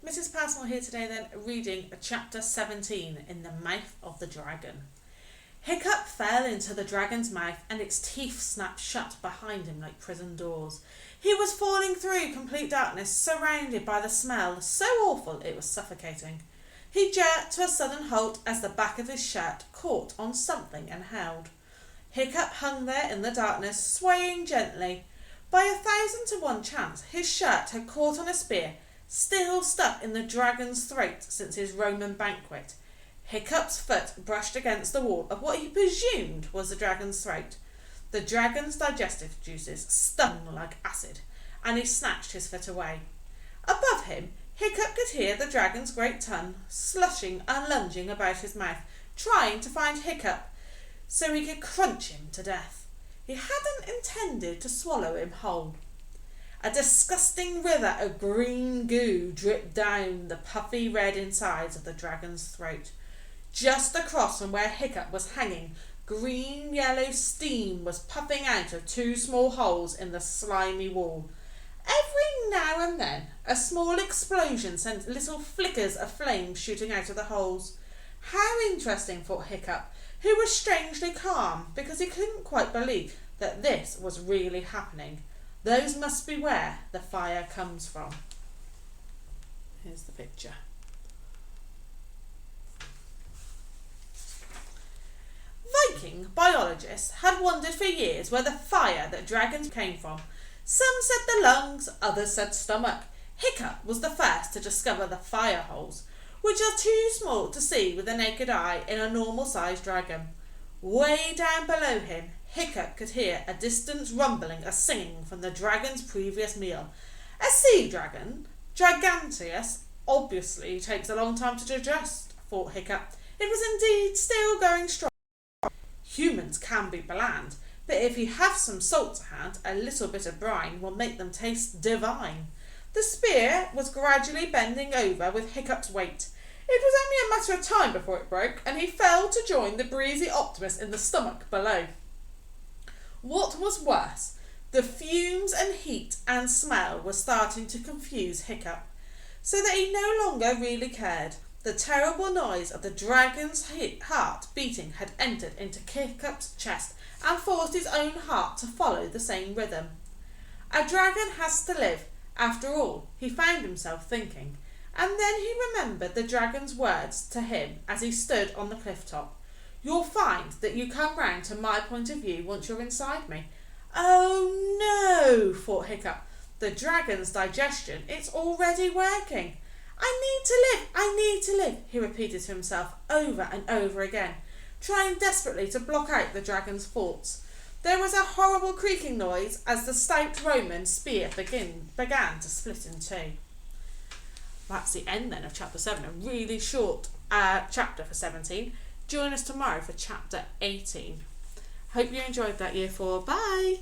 Mrs. Passmore here today then, reading chapter 17 in The Mouth of the Dragon. Hiccup fell into the dragon's mouth and its teeth snapped shut behind him like prison doors. He was falling through complete darkness, surrounded by the smell so awful it was suffocating. He jerked to a sudden halt as the back of his shirt caught on something and held. Hiccup hung there in the darkness, swaying gently. By 1,000 to 1 chance, his shirt had caught on a spear, still stuck in the dragon's throat since his Roman banquet. Hiccup's foot brushed against the wall of what he presumed was the dragon's throat. The dragon's digestive juices stung like acid, and he snatched his foot away. Above him, Hiccup could hear the dragon's great tongue slushing and lunging about his mouth, trying to find Hiccup so he could crunch him to death. He hadn't intended to swallow him whole. A disgusting river of green goo dripped down the puffy red insides of the dragon's throat. Just across from where Hiccup was hanging, green-yellow steam was puffing out of 2 small holes in the slimy wall. Every now and then, a small explosion sent little flickers of flame shooting out of the holes. How interesting, thought Hiccup, who was strangely calm because he couldn't quite believe that this was really happening. Those must be where the fire comes from. Here's the picture. Viking biologists had wondered for years where the fire that dragons came from. Some said the lungs, others said stomach. Hiccup was the first to discover the fire holes, which are too small to see with the naked eye in a normal-sized dragon. Way down below him, Hiccup could hear a distant rumbling of singing from the dragon's previous meal. A sea dragon, Giganteus, obviously takes a long time to digest, thought Hiccup. It was indeed still going strong. Humans can be bland, but if you have some salt to hand, a little bit of brine will make them taste divine. The spear was gradually bending over with Hiccup's weight. It was only a matter of time before it broke, and he fell to join the breezy Optimus in the stomach below. What was worse, the fumes and heat and smell were starting to confuse Hiccup, so that he no longer really cared. The terrible noise of the dragon's heart beating had entered into Hiccup's chest and forced his own heart to follow the same rhythm. A dragon has to live, after all, he found himself thinking, and then he remembered the dragon's words to him as he stood on the cliff top. You'll find that you come round to my point of view once you're inside me. Oh no, thought Hiccup. The dragon's digestion, it's already working. I need to live, he repeated to himself over and over again, trying desperately to block out the dragon's thoughts. There was a horrible creaking noise as the stout Roman spear began to split in 2. That's the end then of chapter 7, a really short chapter for 17. Join us tomorrow for chapter 18. Hope you enjoyed that, Year 4. Bye!